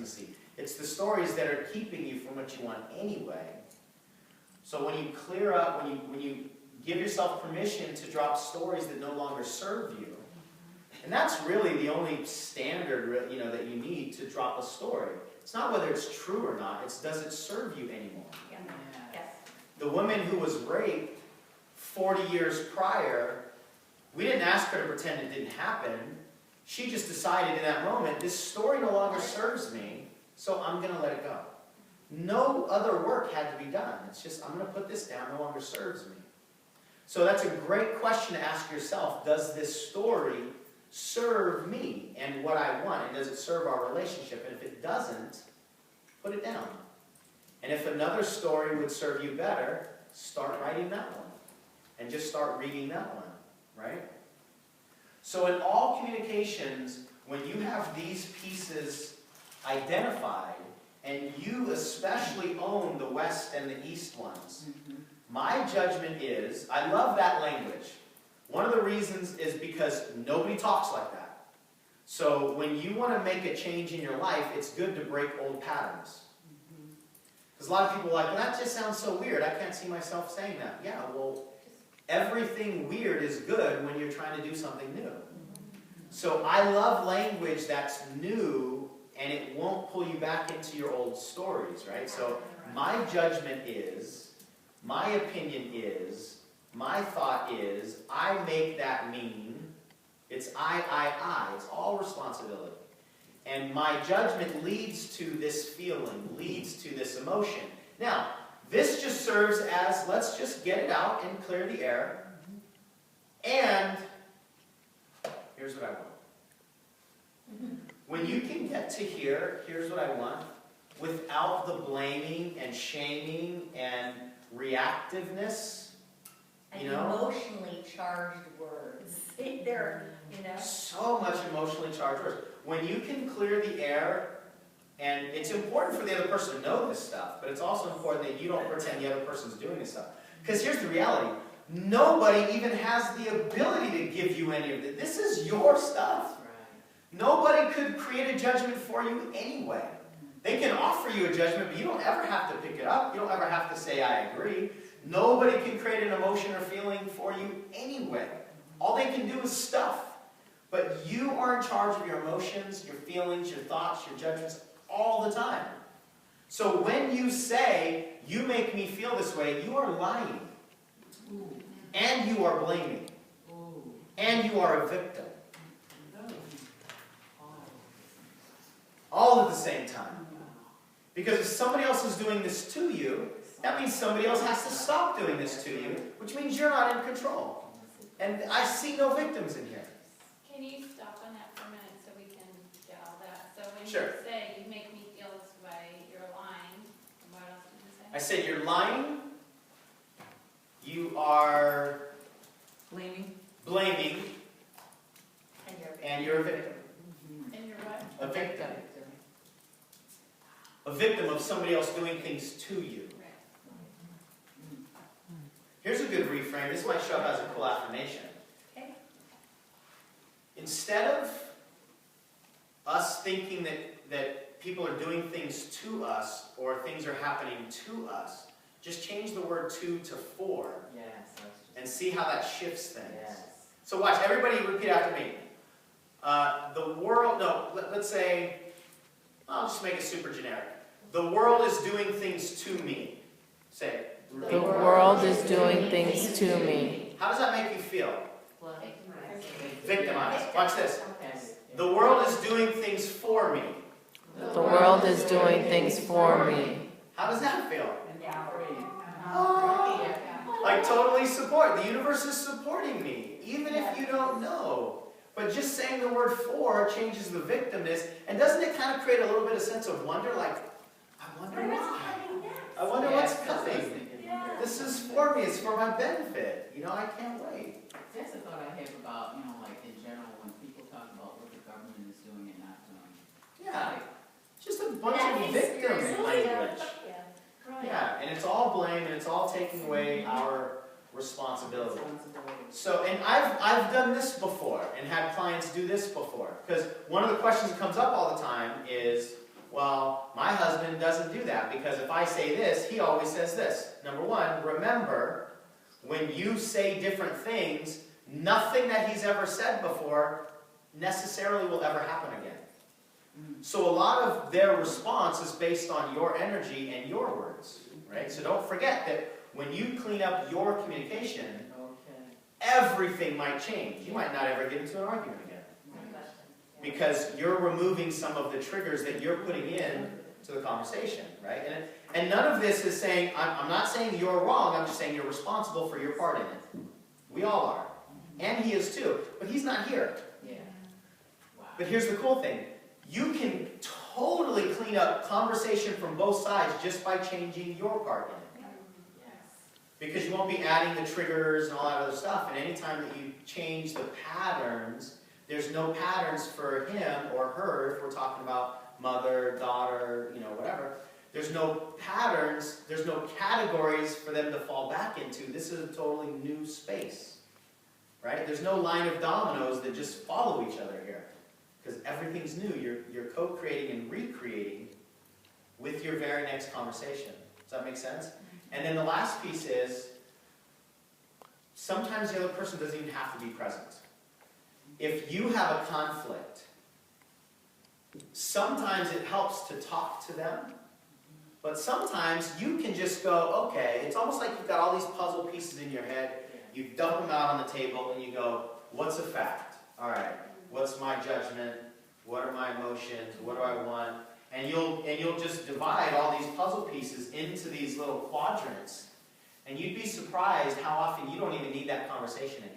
intimacy. It's the stories that are keeping you from what you want anyway. So when you clear up, when you give yourself permission to drop stories that no longer serve you, and that's really the only standard, that you need to drop a story. It's not whether it's true or not, it's does it serve you anymore? Yeah. Yes. The woman who was raped 40 years prior, we didn't ask her to pretend it didn't happen. She just decided in that moment, this story no longer serves me, so I'm going to let it go. No other work had to be done. It's just, I'm going to put this down, no longer serves me. So that's a great question to ask yourself. Does this story serve me and what I want? And does it serve our relationship? And if it doesn't, put it down. And if another story would serve you better, start writing that one. And just start reading that one, right? So in all communications, when you have these pieces identified, and you especially own the West and the East ones, my judgment is, I love that language. One of the reasons is because nobody talks like that. So when you want to make a change in your life, it's good to break old patterns. Because a lot of people are like, well, that just sounds so weird. I can't see myself saying that. Yeah, well, everything weird is good when you're trying to do something new. So I love language that's new and it won't pull you back into your old stories, right? So my judgment is, my opinion is, my thought is, I make that mean. It's I. It's all responsibility. And my judgment leads to this feeling, leads to this emotion. Now, this just serves as, let's just get it out and clear the air. And here's what I want. When you can get to here, here's what I want, without the blaming and shaming and reactiveness, And emotionally charged words. They're, so much emotionally charged words. When you can clear the air, and it's important for the other person to know this stuff, but it's also important that you don't pretend the other person's doing this stuff. Because here's the reality. Nobody even has the ability to give you any of it. This is your stuff. Nobody could create a judgment for you anyway. They can offer you a judgment, but you don't ever have to pick it up. You don't ever have to say, I agree. Nobody can create an emotion or feeling for you anyway. All they can do is stuff. But you are in charge of your emotions, your feelings, your thoughts, your judgments all the time. So when you say, you make me feel this way, you are lying. And you are blaming. And you are a victim. All at the same time. Because if somebody else is doing this to you, that means somebody else has to stop doing this to you, which means you're not in control. And I see no victims in here. Can you stop on that for a minute so we can get all that? So when Sure. you say, you make me feel this way, you're lying, and what else did you say? I said you're lying, you are blaming, and you're a victim. And you're what? A victim. A victim of somebody else doing things to you. Right. Here's a good reframe. This might show up as a cool affirmation. Okay. Instead of us thinking that people are doing things to us or things are happening to us, just change the word to for. Yes. And see how that shifts things. Yes. So watch, everybody repeat after me. Let's say, I'll just make it super generic. The world is doing things to me. Say it. The world is doing things to me. How does that make you feel? Victimized. Victimized. Watch this. The world is doing things for me. The world is doing things for me. How does that feel? Oh. Like totally support. The universe is supporting me, even if you don't know. But just saying the word for changes the victimness. And doesn't it kind of create a little bit of sense of wonder? Like, I wonder why. I wonder what's coming. This is for me. It's for my benefit. I can't wait. That's a thought I have about, like in general, when people talk about what the government is doing and not doing. Yeah. Just a bunch of victim language. Yeah, and it's all blame and it's all taking away our responsibility. So, and I've done this before and had clients do this before. Because one of the questions that comes up all the time is, well, my husband doesn't do that because if I say this, he always says this. Number one, remember, when you say different things, nothing that he's ever said before necessarily will ever happen again. So a lot of their response is based on your energy and your words, right? So don't forget that when you clean up your communication, everything might change. You might not ever get into an argument again. Because you're removing some of the triggers that you're putting in to the conversation, right? And none of this is saying, I'm not saying you're wrong, I'm just saying you're responsible for your part in it. We all are. And he is too. But he's not here. Yeah. Wow. But here's the cool thing. You can totally clean up conversation from both sides just by changing your part in it. Yes. Because you won't be adding the triggers and all that other stuff. And anytime that you change the patterns, there's no patterns for him or her, if we're talking about mother, daughter, whatever. There's no patterns, there's no categories for them to fall back into. This is a totally new space, right? There's no line of dominoes that just follow each other here. Because everything's new. You're co-creating and recreating with your very next conversation. Does that make sense? And then the last piece is, sometimes the other person doesn't even have to be present. If you have a conflict, sometimes it helps to talk to them, but sometimes you can just go, okay, it's almost like you've got all these puzzle pieces in your head, you dump them out on the table and you go, what's a fact? All right, what's my judgment? What are my emotions? What do I want? And you'll just divide all these puzzle pieces into these little quadrants, and you'd be surprised how often you don't even need that conversation anymore.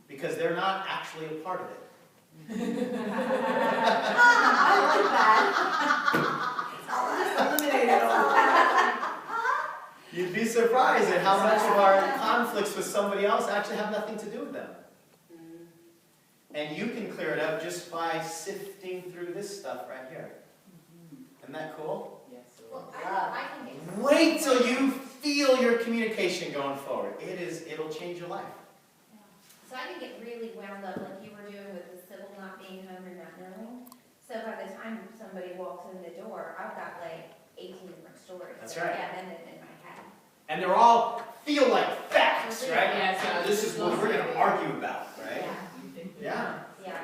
Because they're not actually a part of it. I like that. Eliminated all. You'd be surprised at how much of our conflicts with somebody else actually have nothing to do with them. And you can clear it up just by sifting through this stuff right here. Isn't that cool? Yes. Well, I think it's... Wait till you feel your communication going forward. It'll change your life. So I can get really wound up like you were doing with the civil not being home and not knowing. So by the time somebody walks in the door, I've got like 18 different stories. That's that right. I have ended in my head. And they're all feel like facts, right? Yeah, so This is what we're going to argue about, right? Yeah. Yeah. Yeah.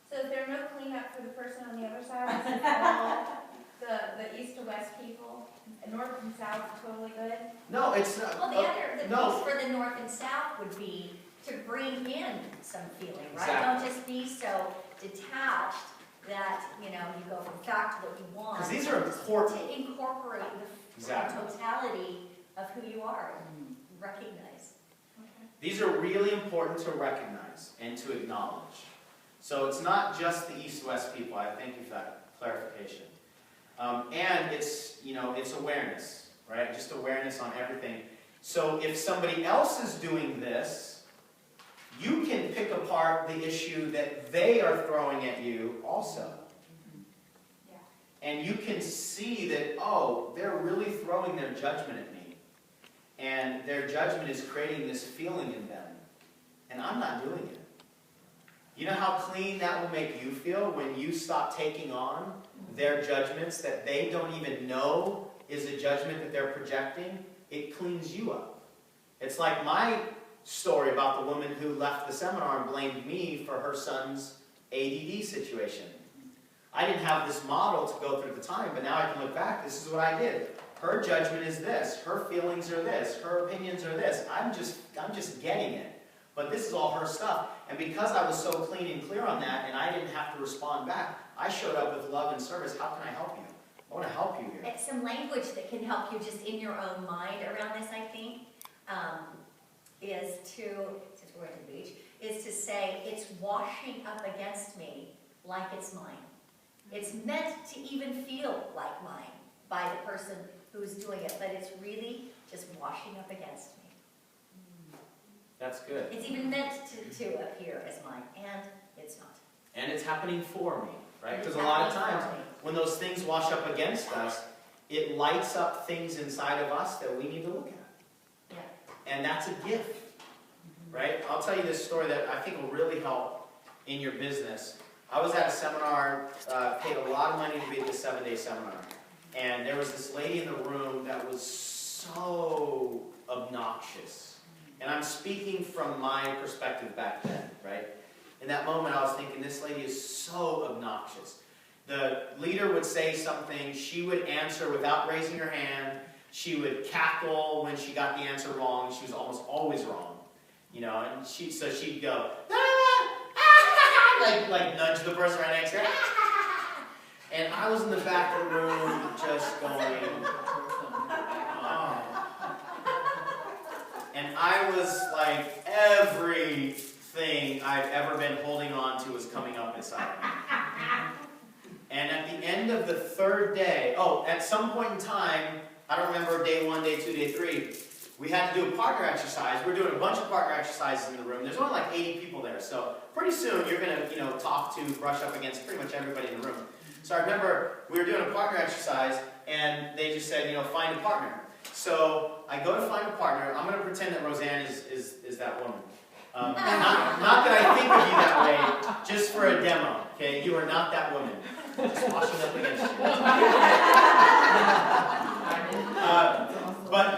So is there no cleanup for the person on the other side? Is it all the east to west people? North and south are totally good? No, it's not. Well, the no. piece for the north and south would be to bring in some feeling, right? Exactly. Don't just be so detached that, you go from fact to what you want. Because these are important. To incorporate the Exactly. totality of who you are and recognize. These are really important to recognize and to acknowledge. So it's not just the East-West people. I thank you for that clarification. And it's awareness, right? Just awareness on everything. So if somebody else is doing this, you can pick apart the issue that they are throwing at you also. Yeah. And you can see that, oh, they're really throwing their judgment at me. And their judgment is creating this feeling in them. And I'm not doing it. You know how clean that will make you feel when you stop taking on their judgments that they don't even know is a judgment that they're projecting? It cleans you up. It's like my story about the woman who left the seminar and blamed me for her son's ADD situation. I didn't have this model to go through at the time, but now I can look back. This is what I did. Her judgment is this. Her feelings are this. Her opinions are this. I'm just getting it. But this is all her stuff. And because I was so clean and clear on that, and I didn't have to respond back, I showed up with love and service. How can I help you? I want to help you here. It's some language that can help you just in your own mind around this, I think, is to, since we're at the beach, is to say it's washing up against me like it's mine. It's meant to even feel like mine by the person who's doing it, but it's really just washing up against me. That's good. It's even meant to appear as mine, and it's not. And it's happening for me, right? It's Because a lot of happening times, for me. when those things wash up against us, it lights up things inside of us that we need to look at. Yeah. And that's a gift, right? I'll tell you this story that I think will really help in your business. I was at a seminar, paid a lot of money to be at this 7-day seminar. And there was this lady in the room that was so obnoxious. And I'm speaking from my perspective back then, right? In that moment, I was thinking, this lady is so obnoxious. The leader would say something, she would answer without raising her hand. She would cackle when she got the answer wrong. She was almost always wrong, you know. And so she'd go, like nudge the person right next to her. And I was in the back of the room just going, oh. And I was like, everything I've ever been holding on to was coming up inside me. And at the end of the 3rd day, at some point in time, I don't remember day 1, day 2, day 3, we had to do a partner exercise. We're doing a bunch of partner exercises in the room. There's only like 80 people there, so pretty soon you're going to, talk to, brush up against pretty much everybody in the room. So I remember we were doing a partner exercise, and they just said, find a partner. So I go to find a partner. I'm going to pretend that Roseanne is that woman. Not that I think of you that way, just for a demo. Okay, you are not that woman. Just washing up against you.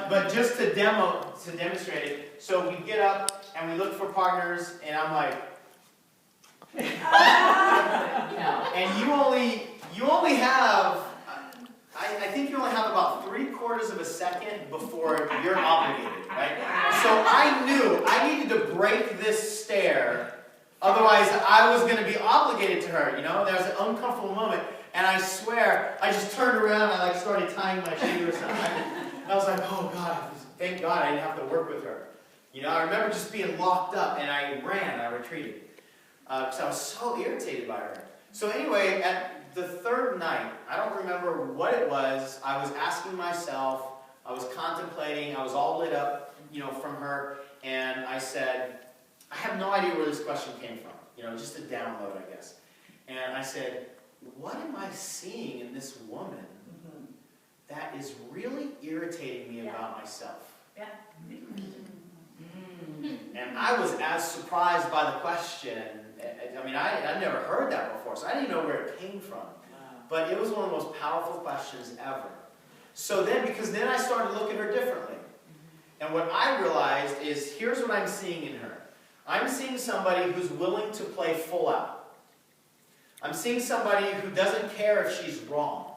But just to demonstrate it. So we get up and we look for partners, and I'm like, and you only have, I think you only have about 3/4 of a second before you're obligated, right? So I knew I needed to break this stare. Otherwise, I was going to be obligated to her, There was an uncomfortable moment, and I swear, I just turned around and I started tying my shoe or something. And I was like, oh God, thank God I didn't have to work with her. I remember just being locked up, and I retreated. Because I was so irritated by her. So anyway, at the 3rd night, I don't remember what it was, I was asking myself, I was contemplating, I was all lit up, from her, and I said, I have no idea where this question came from, just a download, I guess. And I said, what am I seeing in this woman that is really irritating me about myself? Yeah. And I was as surprised by the question. I'd never heard that before, so I didn't know where it came from. But it was one of the most powerful questions ever. So because then I started to look at her differently. And what I realized is, here's what I'm seeing in her. I'm seeing somebody who's willing to play full out. I'm seeing somebody who doesn't care if she's wrong.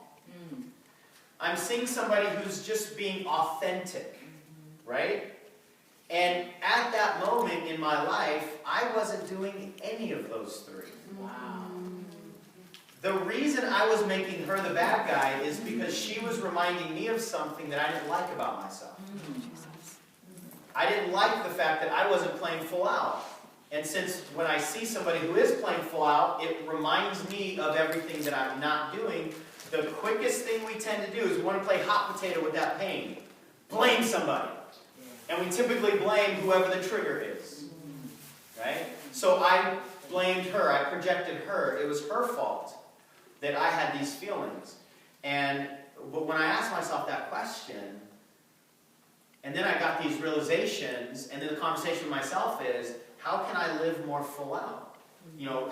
I'm seeing somebody who's just being authentic, right? And at that moment in my life, I wasn't doing any of those 3. Wow. The reason I was making her the bad guy is because she was reminding me of something that I didn't like about myself. I didn't like the fact that I wasn't playing full out. And since when I see somebody who is playing full out, it reminds me of everything that I'm not doing. The quickest thing we tend to do is we want to play hot potato with that pain. Blame somebody. And we typically blame whoever the trigger is. Right? So I blamed her. I projected her. It was her fault that I had these feelings. But when I asked myself that question, and then I got these realizations, and then the conversation with myself is, how can I live more full out?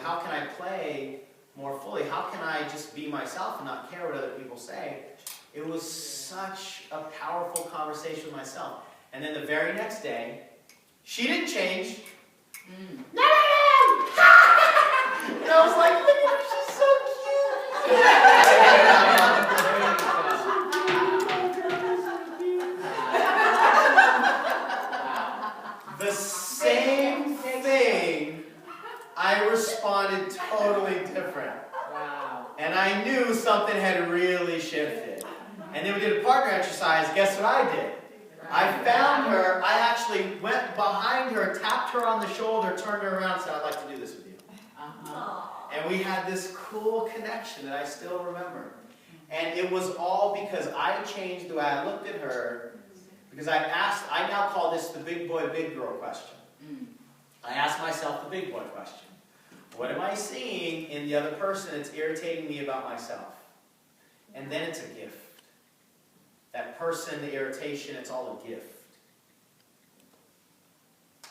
How can I play more fully? How can I just be myself and not care what other people say? It was such a powerful conversation with myself. And then the very next day, she didn't change. No! And I was like, look at her, she's so cute. The same thing, I responded totally different. Wow. And I knew something had really shifted. And then we did a partner exercise. Guess what I did? I found her. I actually went behind her, tapped her on the shoulder, turned her around, and said, I'd like to do this with you. And we had this cool connection that I still remember. And it was all because I changed the way I looked at her. Because I now call this the big boy, big girl question. I asked myself the big boy question. What am I seeing in the other person that's irritating me about myself? And then it's a gift. That person, the irritation, it's all a gift.